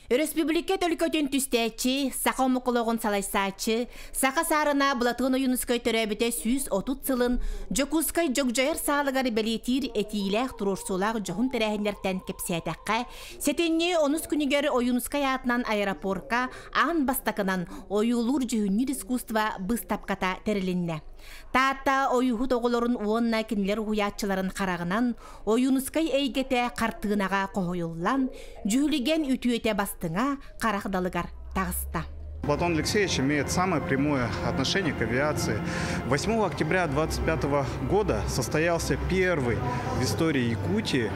Республика төлкөтін түстәчі, сақа мұқылығын салайсачы, сақа сарына бұлатығын ойынускай төрәбіте 130 сылын, жокускай жокжайыр сағылығары бәлетір әтейләқ тұрорсулақ жоғын тәрәхіндерден кепсиятаққа, сетенне 10 күнігер ойынускай атынан аэропорка, ан бастақынан ойылур жүхіннер искусства бұстапқата тәрілінне. Таатта ойухут оғылырын уонна кенлер хуячыларын қарағынан, ойынускай әйгеті қартығынаға қойыллан, жүхіліген үтіөте бастыңа қарақдалығар тағыста. Платон Алексеевич имеет самое прямое отношение к авиации. 8 октября 25 года состоялся первый в истории Якутии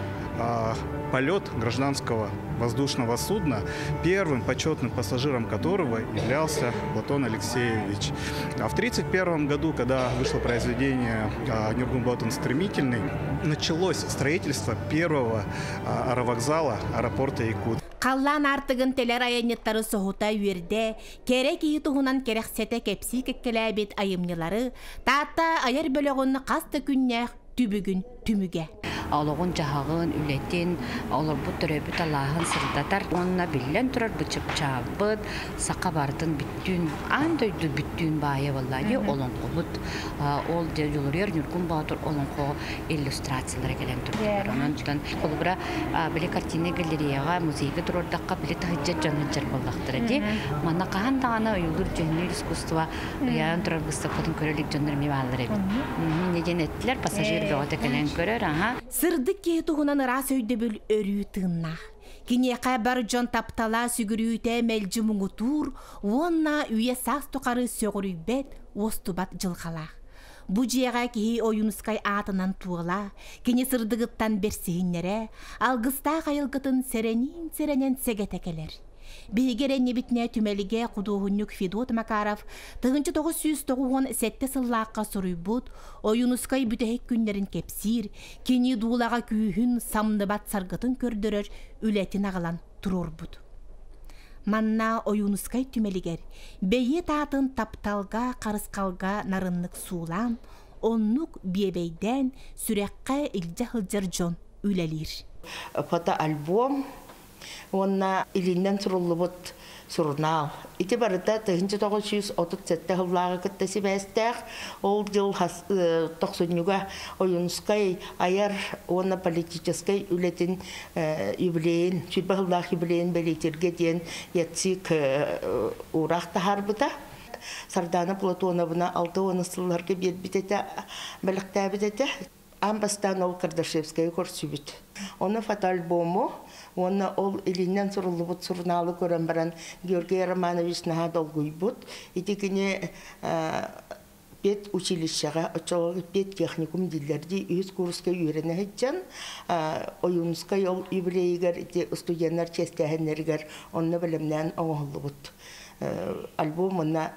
полет гражданского воздушного судна, первым почетным пассажиром которого являлся Платон Алексеевич. А в 1931 году, когда вышло произведение «Нюргунбатон стремительный», началось строительство первого аэровокзала аэропорта Якут. Қаллан артығын телер айанеттары соғыта үйерде, керек ие тұғынан керексеті кепсі кеккеләбет айымнылары, таатта айыр бөліғын қасты күнне түбігін түміге. Олығын жағағын, үлетін, олар бұт түрәбіт Аллахын сырдатар. Онына білен тұрар бұчып чабыд, сақа бардың бүттін, андойды бүттін байы валлайы олың қолыд. Ол де жолырер, нүргін бағытыр олың қол иллюстрациялары келен тұрдыр. Онын жүден қолыбыра біле картина галереяға, музейгі тұрордаққа біле тағыджет жаныджар болдақтыры. Мана қағандағана ұйылыр жөнер искусства ян тұрар ғыстықпатын көрелік жөнер мевалыр әбін. Неден әттілер, пассажир жоғыта келен көрер. Сырдық кейтуғынан рас өйдебіл өрі тыңна. Кенеқа бар жон таптала сүгірүйте мәлжі мұңытур, онна үйе сас тұқары сөғірі бәт, остубат жылғала. Бұ жеға кейі ойынускай атынан туғыла, кене сырдығыттан берсігіннері, алғыста қайылғытын сәренен сегетекелер. Бейгеренне бітіне түмеліге құдуғыннық Федот Макаров 1990 сәтті сыллаққа сұрый бұд, ойынускай бүтәйік күнлерін кепсір, кені дулаға күйін самныбат сарғытын көрдірір, үләтін ағылан тұрор бұд. Манна ойынускай түмелігер, бейе татын тапталға, қарысқалға нарынлық сулан, оннық бейбейден сүрәққа илжа хылжар жон үләлер. Фото-альбом онна илиннен суруллу бут сурнал. Ити барыта 1937 жыллағы кіттесі бәстәқ, ол жыл 90-га ойынскай аяр онна политическай үлетін юбилейін, сүрбі жыллағы юбилейін бәлейтерге ден етсік ұрақ тахарбыта. Сардана Платоновна 6 сылларға бербітеті, бәліқті әбітеті. Амбастан ол Кардашевская көрсүбіт. Оны фотоальбому, оны ол илиннен сурулы бұт сурналы көрін баран Георгий Романович наға долгуй бұт. Итекіне бет училищаға, бет техникум дилерді үз курска үйрені хетчан, ойынскай ол юбилейгер, студенттер честәхенлергер, оны білімнен оңылы бұт. Альбомына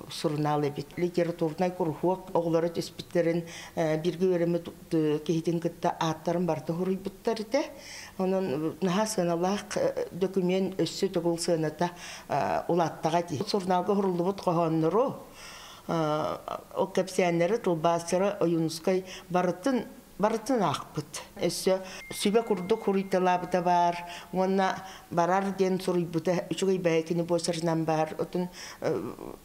сурналы бит. Литературнай курхуак оғлары төспіттерін бірге өремі кейтін күтті аттарын барды ғұрый бұттарды. Оның наға сыналақ документ өссі түгіл сыната ұлаттаға дей. Сурналғы ғұрылы бұт қоғаныру, ол кәпсиянері тұлбасыры ойынскай барытын ақпыт. Өссі сүбе күрді күрійталабыда бар, онна барар ден сұрыйбыда үшігей бәйкіні босырынан бар. Отын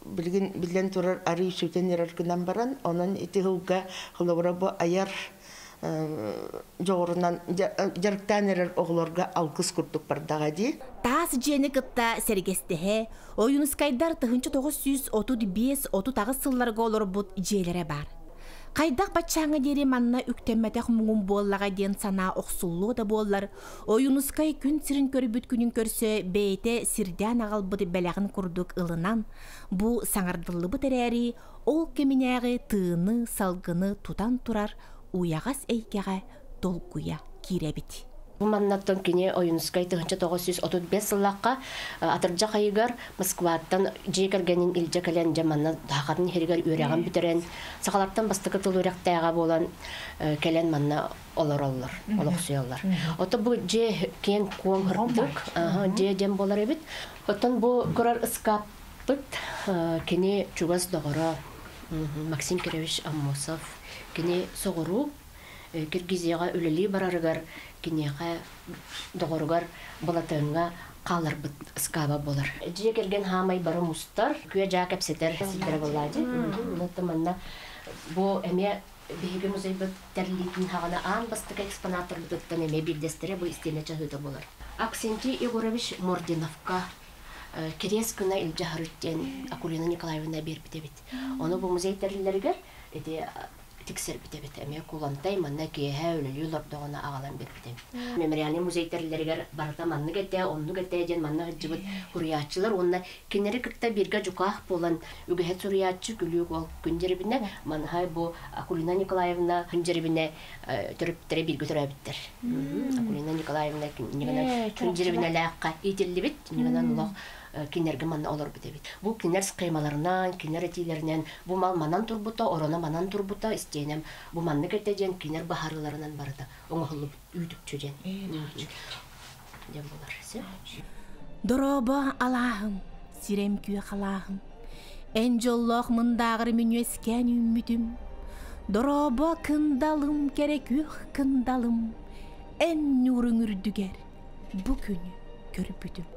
білген тұрар ары үсуден ераркынан баран, onun ити ғылға ғылығыра бұ аяр жоғырынан жарықтан ерар оғыларға алғыз күрдік бардаға дей. Таас жені қытта сәргестіге, ойынскайдар 1935-30 сылларға олар бұд жейлері бар. Қайдақ батчаңы дері манна үктемметек мұңын боллаға ден сана оқсулу да боллар. Ойынускай күн сірін көрбіт күнін көрсе бейте сірден ағал бұды бәләғін күрдік ылынан. Бұ саңардылы бұд әрі, ол кемінәғі тыыны, салғыны тутан тұрар, уяғас әйкеға долгуя киребіт. Маннаттан кене ойынскай 1935 сыллаққа атыржа қайығар Москваттан жекергенін илже кәлен жаманна дағатын хергер өреген бітерен сақаларттан бастықы тыл өректайға болан кәлен манна олар-олар, олықсуялар. Оты бұл же кен қуан ғырдық, же жем болар ебет. Отын бұл көрар ұскаппыт кене чугас доғыра Максим Киревич Аммосов кене соғыру Киргизияға өлелі барарығар кенеға доғырғар балатыңға қалыр бұт скаба болар. Жие келген хамай бары мустар, күе жа кәпсетер сидері болады. Нотаманна бұл әме бейгі музей бұт тәрлейтін хағана аң бастық экспонатор бұттан әме білдестері бұл істене чахыды болар. Аксенти Егорович Мординовка керес күна илжахарыттен Акулина Николаевна бербітебет. Оны бұл музей тәрлілергер тиксер битебет. Әме кулантай манна кеһә үлелү лордогына агалан бербитебет. Мемориальный музей тәрлиләргә барда манны гәтә, онны гәтә дигән манна җибет хуриятчылар онна кинәре китә биргә җуках булан үгәһә хуриятчы күлүк ул күндәрбинә манһай бу Акулина Николаевна күндәрбинә төрөптәре биргә төрәбиттер. Акулина Николаевна күндәрбинә ләкка ителлибит, нигәнән улак кинерге манна олар битебит. Бу кинер схемаларынан, кинер этиләреннән бу мал манан турбута, орона манан турбута истенем. Бу манны кетәҗән кинер баһарларынан барда. Оңгылып үтүп чөҗән. Дем булар. Дороба Аллахым, сирем күйе халахым. Энҗоллох мындагыр минөскән үмүтүм. Дороба кындалым керек юк кындалым. Эн нурың үрдүгәр. Бу күнү көрүп бүтүм.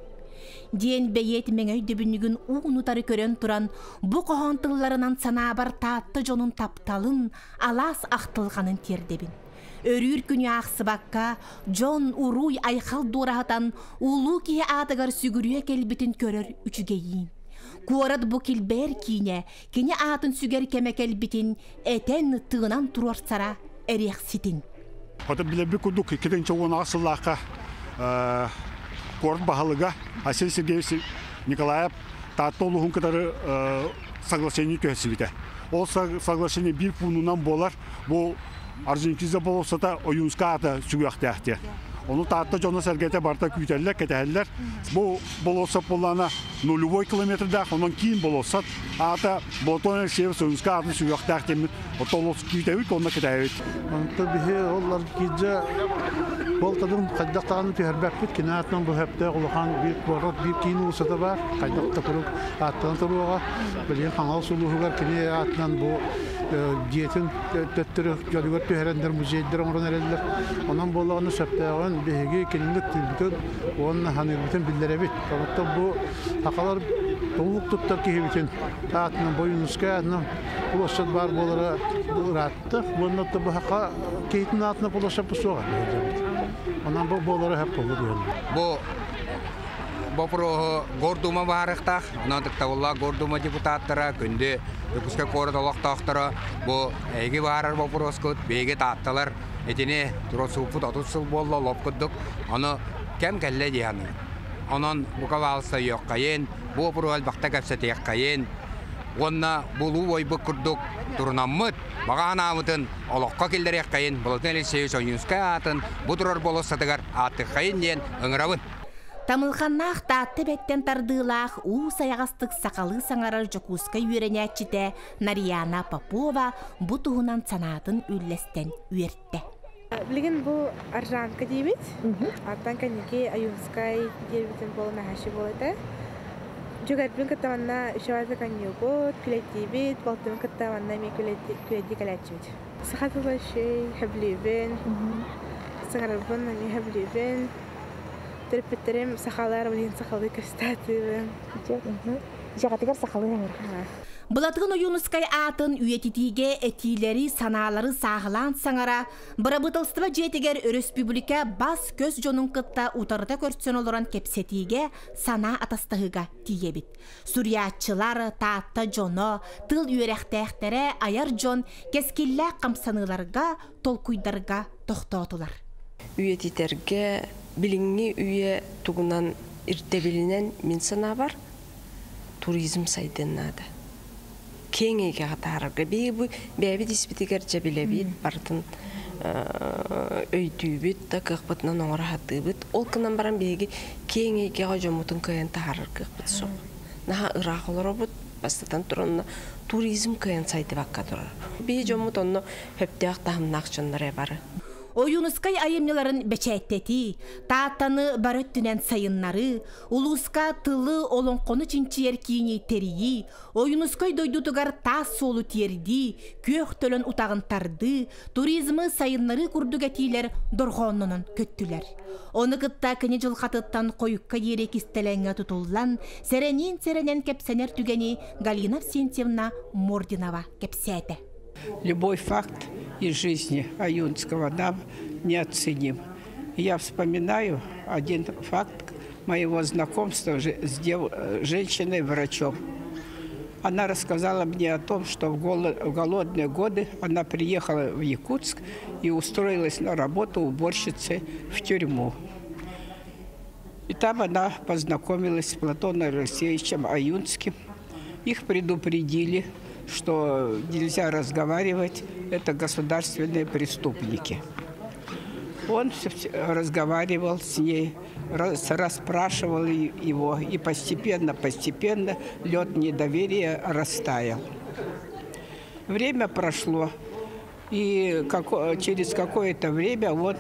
Диен бейет меңөй дөбүнүгүн уунутары көрөн туран бу кохонтылларынан санабар таатты жонун тапталын алас актылганын тердебин. Өрүр күнү аксыбакка жон уруй айхал дурахатан улуу кие атыгар сүгүрүе келбитин көрөр үчүгейин. Куорат бу килбер кине атын сүгер кеме келбитин этен тыынан турарсара эрекситин. Хата билеби кудук киден чогон асыллака Корт Бахалыга, Асен Сергеевич Николаев, Татолухун кадары соглашение төсевите. Ол соглашение бир пунунан болар, бұл Аржентиза болсата оюнска ата сүгіяқтияқте. Оны татта жона сәргете барта күйтерлер, кетәлер. Бұл болоса болана 0 километрдақ, онан кейін болосат ата болтонер севес оюнска ата сүгіяқтияқтемін. Отолос күйтәуік, онна кетәуік. Онты бігі олар кейдже Ол тадын қайдақтағаны түйербәкпет, кенәтінің бұл әпті ғылыған бір борот, бір кейін ұлысыды бар. Қайдақта күрік аттығын тұруға, білген қаңал сұлуғығар кене атынан бұл диетін төттірі жолығыр түйерендер, музейдер оңырын әрелдер. Онан болағаны сәптәғын бейге кеніндік түлбітін, оның ханығыбытын білдеребет. Қанатта бұл ақалар толық тұттар кейбетін атынан бойынызға атынан ұлысыд бар болары ұратты. Бұнатта бұл хақа кейтін атына бұлысып бұсуға. Ondan bu bolları hep olur yani. Bu pro gorduma barıqtaq, ondan tıqtağılla gorduma deputatlara, күнде öküske koridolaq taqtara, bu egi barar bu proskut, begi tattalar, etini turosuput 30 yıl bolla lopkudduk, onu kem kelle diyani. Ondan bu kavalsa yok kayın, bu pro albaqta kapsati yok kayın, onna bulu boybu kurduk, turunamıt, Баған амытын олыққа келдер еққайын, бұлытын әлесеуі соңынысқа атын, бұдырар болыс сатығар аты қайын ден ұңырабын. Тамылханнақ татты бәттен тардылақ у саяғастық сақалы саңарар жокуска үйренәтчіде Нарияна Попова бұтығынан санатын үллестен үйертті. Білген бұл аржанка дейбет, аттан кәнеке аюнскай дербітін болы мәхәші болды. Жүгәрбін кіттаванна үшавазы каньюгот, күлеттейбет, балтымын кіттаванна мен күлетті кәләтчімет. Сақатылы шей, хәблебен, сыңарабын мен хәблебен, түріппеттерім сақалар, білген сақалы көстатыбын. Жағатығар сақалы әңір. Бұлатығын ойынускай атын үйететіге әтилері саналары сағылан саңара, бұрабытылстыва жетігер республика бас көз жонын қытта ұтарыда көртсен олыран кепсетіге сана атастығыға тиебіт. Сүриятчылар таатта жоно, тыл үйеректәқтері аяр жон кескілі қамсаныларға, толкуйдарға тоқтатылар. Үйететерге біліңі үйе тұғынан иртебілінен мен сана бар, туризм сайденнады. Кеңеге қатарырға. Бәбі диспетігер жабілебейд, бардын өйтүйбет, қықпытынан оңыра хаттыбет. Ол кынан баран бәге кеңеге жомутын көйен тағарыр қықпыт соң. Наға ұрақ олар обыд, бастатан тұранына туризм көйен сайды баққа тұрар. Бәге жомут оны хөптеақ тағымнақ жонлары бары. Oyunuskay ayımlıların beçetteti, taattanı baröttünen sayınları, uluska tılı olon konu çinçiyer kiyini teriyi, oyunuskay doydutugar tas solu tierdi, kök tölön utağın tardı, turizmi sayınları kurdugetiler dorğonunun köttüler. Onu gıtta kini jılqatıttan koyukka yerek istelenge tutullan, serenen kepsener tügeni Галина Арсентьевна Мординова кепсете. Любой факт из жизни аюнского нам неоценим. Я вспоминаю один факт моего знакомства с женщиной-врачом. Она рассказала мне о том, что в голодные годы она приехала в Якутск и устроилась на работу уборщицей в тюрьму. И там она познакомилась с Платоном Алексеевичем Аюнским. Их предупредили, что нельзя разговаривать, это государственные преступники. Он разговаривал с ней, расспрашивал его, и постепенно лед недоверия растаял. Время прошло, и через какое-то время он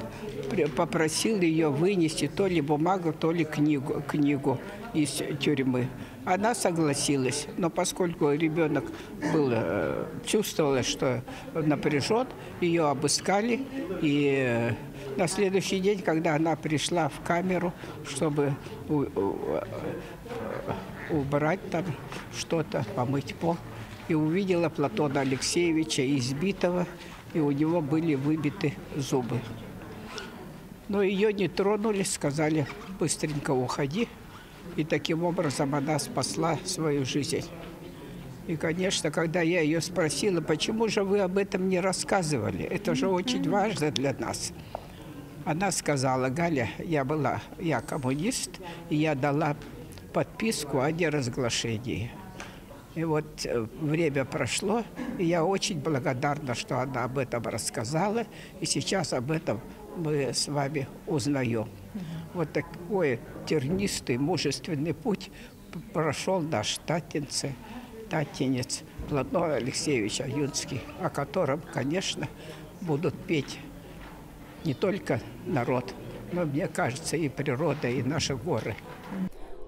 попросил ее вынести то ли бумагу, то ли книгу из тюрьмы. Она согласилась, но поскольку ребенок чувствовала, что напряжен, ее обыскали, и на следующий день, когда она пришла в камеру, чтобы убрать там что-то, помыть пол, и увидела Платона Алексеевича избитого, и у него были выбиты зубы. Но ее не тронули, сказали: быстренько уходи. И таким образом она спасла свою жизнь. И, конечно, когда я ее спросила, почему же вы об этом не рассказывали? Это же очень важно для нас. Она сказала: Галя, я коммунист, и я дала подписку о неразглашении. И вот время прошло, и я очень благодарна, что она об этом рассказала, и сейчас об этом мы с вами узнаем. Вот такой тернистый, мужественный путь прошел наш татинец Платон Алексеевич Аюнский, о котором, конечно, будут петь не только народ, но, мне кажется, и природа, и наши горы.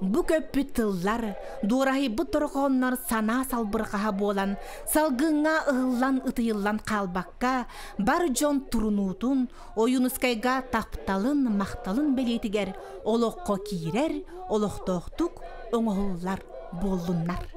Bu köppü tıllar, durahi bu torğonlar sana salbırqaha bolan, salgınğa ığıllan ıtıyıllan kalbakka, bar jon turunutun, oyunuskayga taptalın, maqtalın beletiger, oloqqa kirer, oloqtoqtuk, oңoğullar bollunlar.